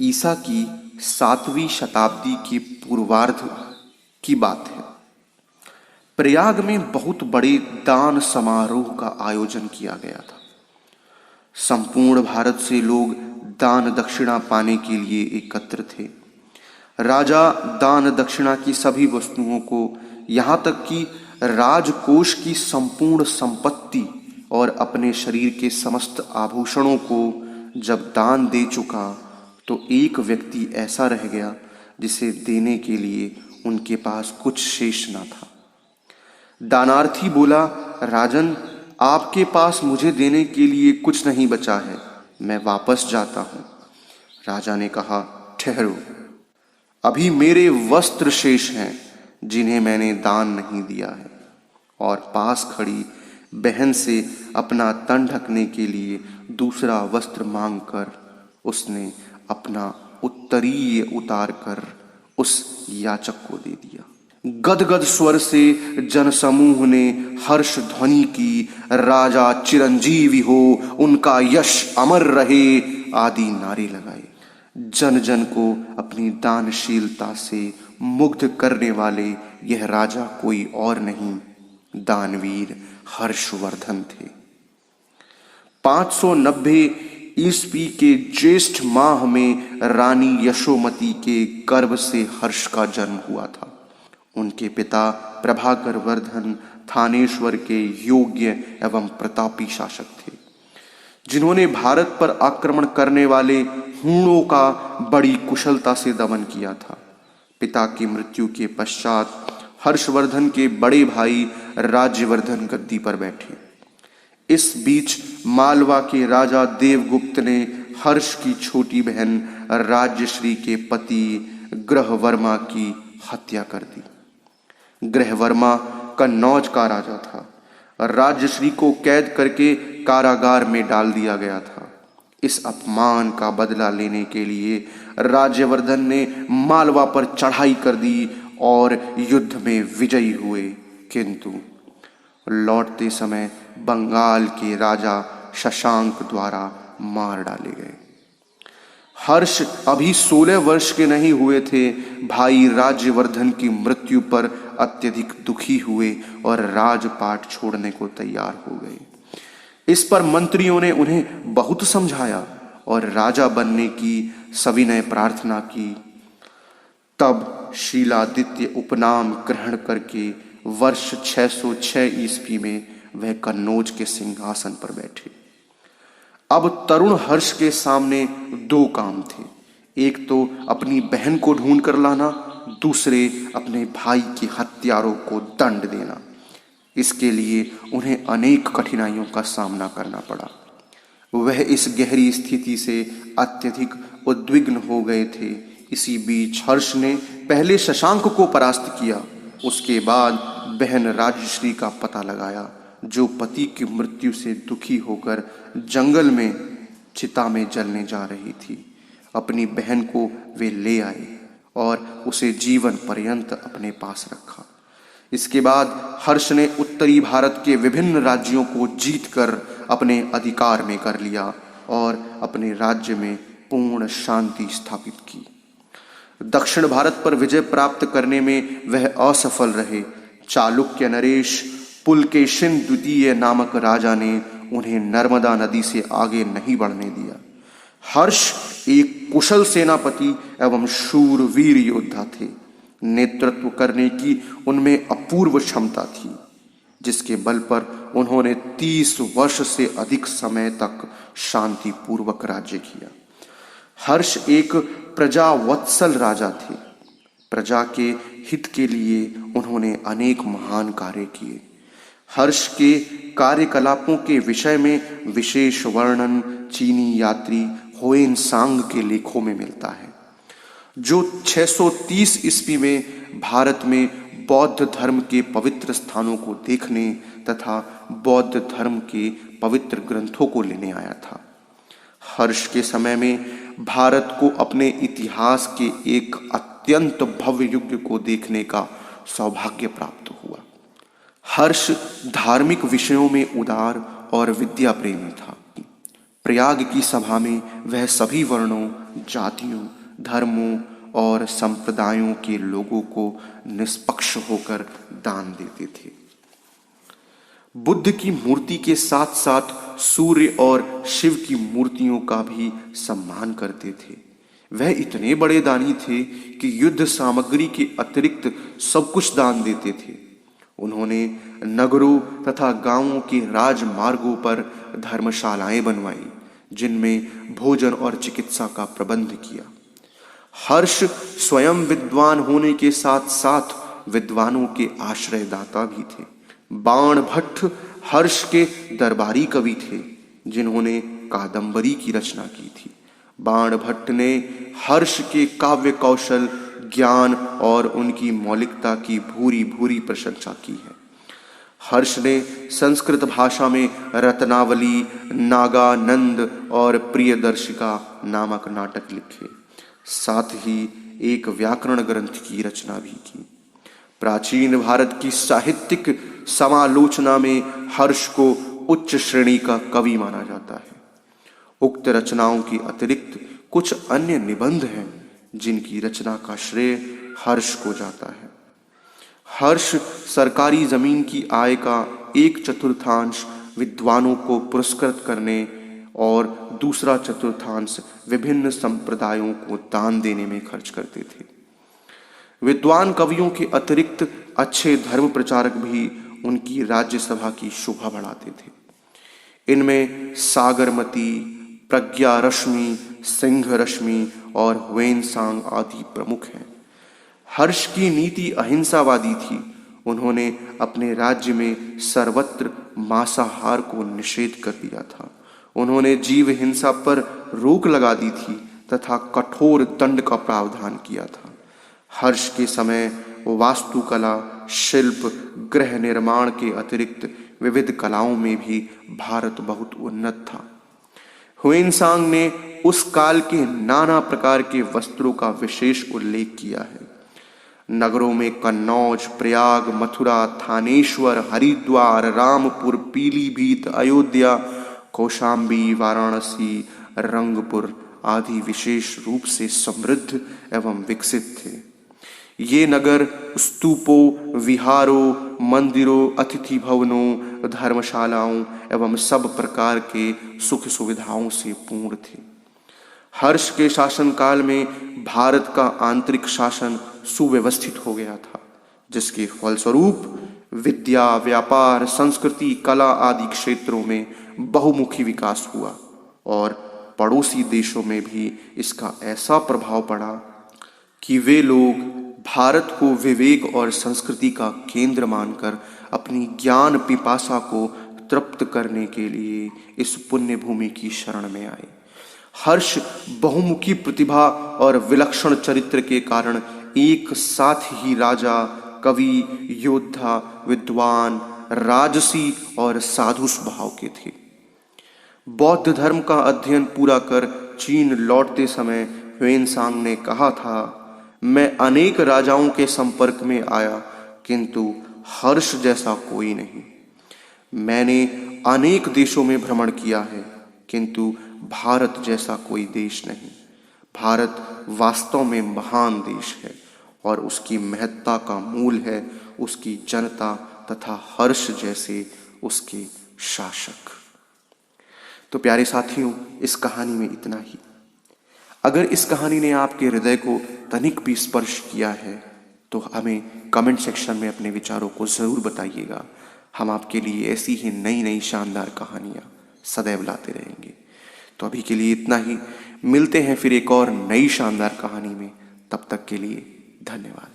ईसा की 7वीं शताब्दी के पूर्वार्ध की बात है। प्रयाग में बहुत बड़े दान समारोह का आयोजन किया गया था। संपूर्ण भारत से लोग दान दक्षिणा पाने के लिए एकत्र थे। राजा दान दक्षिणा की सभी वस्तुओं को, यहाँ तक कि राजकोष की संपूर्ण संपत्ति और अपने शरीर के समस्त आभूषणों को जब दान दे चुका, तो एक व्यक्ति ऐसा रह गया जिसे देने के लिए उनके पास कुछ शेष न था। दानार्थी बोला, राजन, आपके पास मुझे देने के लिए कुछ नहीं बचा है, मैं वापस जाता हूँ। राजा ने कहा, ठहरो, अभी मेरे वस्त्र शेष हैं जिन्हें मैंने दान नहीं दिया है। और पास खड़ी बहन से अपना तन ढकने के लिए दूसरा वस्त्र मांगकर उसने अपना उत्तरीय उतार कर उस याचक को दे दिया। गदगद स्वर से जनसमूह ने हर्ष ध्वनि की, राजा चिरंजीवी हो, उनका यश अमर रहे आदि नारे लगाए। जन जन को अपनी दानशीलता से मुग्ध करने वाले यह राजा कोई और नहीं, दानवीर हर्षवर्धन थे। 590 ईस्वी के ज्येष्ठ माह में रानी यशोमती के गर्भ से हर्ष का जन्म हुआ था। उनके पिता प्रभाकर वर्धन थानेश्वर के योग्य एवं प्रतापी शासक थे, जिन्होंने भारत पर आक्रमण करने वाले हूणों का बड़ी कुशलता से दमन किया था। पिता की मृत्यु के पश्चात हर्षवर्धन के बड़े भाई राज्यवर्धन गद्दी पर बैठे। इस बीच मालवा के राजा देवगुप्त ने हर्ष की छोटी बहन राज्यश्री के पति ग्रहवर्मा की हत्या कर दी। ग्रहवर्मा कन्नौज का राजा था। राज्यश्री को कैद करके कारागार में डाल दिया गया था। इस अपमान का बदला लेने के लिए राज्यवर्धन ने मालवा पर चढ़ाई कर दी और युद्ध में विजयी हुए, किंतु लौटते समय बंगाल के राजा शशांक द्वारा मार डाले गए। हर्ष अभी 16 वर्ष के नहीं हुए थे। भाई राज्यवर्धन की मृत्यु पर अत्यधिक दुखी हुए और राजपाट छोड़ने को तैयार हो गए। इस पर मंत्रियों ने उन्हें बहुत समझाया और राजा बनने की सविनय प्रार्थना की। तब शीलादित्य उपनाम ग्रहण करके वर्ष 606 ईस्वी में वह कन्नौज के सिंहासन पर बैठे। अब तरुण हर्ष के सामने दो काम थे। एक तो अपनी बहन को ढूंढ कर लाना, दूसरे अपने भाई के हत्यारों को दंड देना। इसके लिए उन्हें अनेक कठिनाइयों का सामना करना पड़ा। वह इस गहरी स्थिति से अत्यधिक उद्विग्न हो गए थे। इसी बीच हर्ष ने पहले शशांक को परास्त किया, उसके बाद बहन राजश्री का पता लगाया, जो पति की मृत्यु से दुखी होकर जंगल में चिता में जलने जा रही थी। अपनी बहन को वे ले आए और उसे जीवन पर्यंत अपने पास रखा। इसके बाद हर्ष ने उत्तरी भारत के विभिन्न राज्यों को जीतकर अपने अधिकार में कर लिया और अपने राज्य में पूर्ण शांति स्थापित की। दक्षिण भारत पर विजय प्राप्त करने में वह असफल रहे। चालुक्य नरेश पुलकेशिन द्वितीय नामक राजा ने उन्हें नर्मदा नदी से आगे नहीं बढ़ने दिया। हर्ष एक कुशल सेनापति एवं शूरवीर योद्धा थे। नेतृत्व करने की उनमें अपूर्व क्षमता थी, जिसके बल पर उन्होंने 30 वर्ष से अधिक समय तक शांतिपूर्वक राज्य किया। हर्ष एक प्रजावत्सल राजा थे। प्रजा के हित के लिए उन्होंने अनेक महान कार्य किए। हर्ष के कार्यकलापों के विषय में विशेष वर्णन चीनी यात्री होएनसांग के लेखों में मिलता है, जो 630 ईस्वी में भारत में बौद्ध धर्म के पवित्र स्थानों को देखने तथा बौद्ध धर्म के पवित्र ग्रंथों को लेने आया था। हर्ष के समय में भारत को अपने इतिहास के एक अत्यंत भव्य युग को देखने का सौभाग्य प्राप्त हुआ। हर्ष धार्मिक विषयों में उदार और विद्या प्रेमी था। प्रयाग की सभा में वह सभी वर्णों, जातियों, धर्मों और संप्रदायों के लोगों को निष्पक्ष होकर दान देते थे। बुद्ध की मूर्ति के साथ साथ सूर्य और शिव की मूर्तियों का भी सम्मान करते थे। वह इतने बड़े दानी थे कि युद्ध सामग्री के अतिरिक्त सब कुछ दान देते थे। उन्होंने नगरों तथा गांवों के राजमार्गों पर धर्मशालाएं बनवाई, जिनमें भोजन और चिकित्सा का प्रबंध किया। हर्ष स्वयं विद्वान होने के साथ साथ विद्वानों के आश्रयदाता भी थे। बाण भट्ट हर्ष के दरबारी कवि थे, जिन्होंने कादंबरी की रचना की थी। बाण भट्ट ने हर्ष के काव्य कौशल, ज्ञान और उनकी मौलिकता की भूरी भूरी प्रशंसा की है। हर्ष ने संस्कृत भाषा में रत्नावली, नागानंद और प्रियदर्शिका नामक नाटक लिखे। साथ ही एक व्याकरण ग्रंथ की रचना भी की। प्राचीन भारत की साहित्यिक समालोचना में हर्ष को उच्च श्रेणी का कवि माना जाता है। उक्त रचनाओं के अतिरिक्त कुछ अन्य निबंध हैं जिनकी रचना का श्रेय हर्ष को जाता है। हर्ष सरकारी जमीन की आय का 1/4 विद्वानों को पुरस्कृत करने और दूसरा चतुर्थांश विभिन्न संप्रदायों को दान देने में खर्च करते थे। विद्वान कवियों के अतिरिक्त अच्छे धर्म प्रचारक भी उनकी राज्यसभा की शोभा बढ़ाते थे। इनमें सागरमती, प्रज्ञा रश्मि, सिंह रश्मि और हुएनसांग आदि प्रमुख हैं। हर्ष की नीति अहिंसावादी थी। उन्होंने अपने राज्य में सर्वत्र मांसाहार को निषेध कर दिया था। उन्होंने जीव हिंसा पर रोक लगा दी थी तथा कठोर दंड का प्रावधान किया था। हर्ष के समय वास्तुकला, शिल्प, गृह निर्माण के अतिरिक्त विविध कलाओं में भी भारत बहुत उन्नत था। हुएनसांग ने उस काल के नाना प्रकार के वस्त्रों का विशेष उल्लेख किया है। नगरों में कन्नौज, प्रयाग, मथुरा, थानेश्वर, हरिद्वार, रामपुर, पीलीभीत, अयोध्या, कौशाम्बी, वाराणसी, रंगपुर आदि विशेष रूप से समृद्ध एवं विकसित थे। ये नगर स्तूपों, विहारों, मंदिरों, अतिथि भवनों, धर्मशालाओं एवं सब प्रकार के सुख सुविधाओं से पूर्ण थे। हर्ष के शासनकाल में भारत का आंतरिक शासन सुव्यवस्थित हो गया था, जिसके फलस्वरूप विद्या, व्यापार, संस्कृति, कला आदि क्षेत्रों में बहुमुखी विकास हुआ और पड़ोसी देशों में भी इसका ऐसा प्रभाव पड़ा कि वे लोग भारत को विवेक और संस्कृति का केंद्र मानकर अपनी ज्ञान पिपासा को तृप्त करने के लिए इस पुण्य भूमि की शरण में आए। हर्ष बहुमुखी प्रतिभा और विलक्षण चरित्र के कारण एक साथ ही राजा, कवि, योद्धा, विद्वान, राजसी और साधु स्वभाव के थे। बौद्ध धर्म का अध्ययन पूरा कर चीन लौटते समय हुएनसांग ने कहा था, मैं अनेक राजाओं के संपर्क में आया, किंतु हर्ष जैसा कोई नहीं। मैंने अनेक देशों में भ्रमण किया है, किंतु भारत जैसा कोई देश नहीं। भारत वास्तव में महान देश है और उसकी महत्ता का मूल है उसकी जनता तथा हर्ष जैसे उसके शासक। तो प्यारे साथियों, इस कहानी में इतना ही। अगर इस कहानी ने आपके हृदय को तनिक भी स्पर्श किया है तो हमें कमेंट सेक्शन में अपने विचारों को ज़रूर बताइएगा। हम आपके लिए ऐसी ही नई नई शानदार कहानियाँ सदैव लाते रहेंगे। तो अभी के लिए इतना ही। मिलते हैं फिर एक और नई शानदार कहानी में। तब तक के लिए धन्यवाद।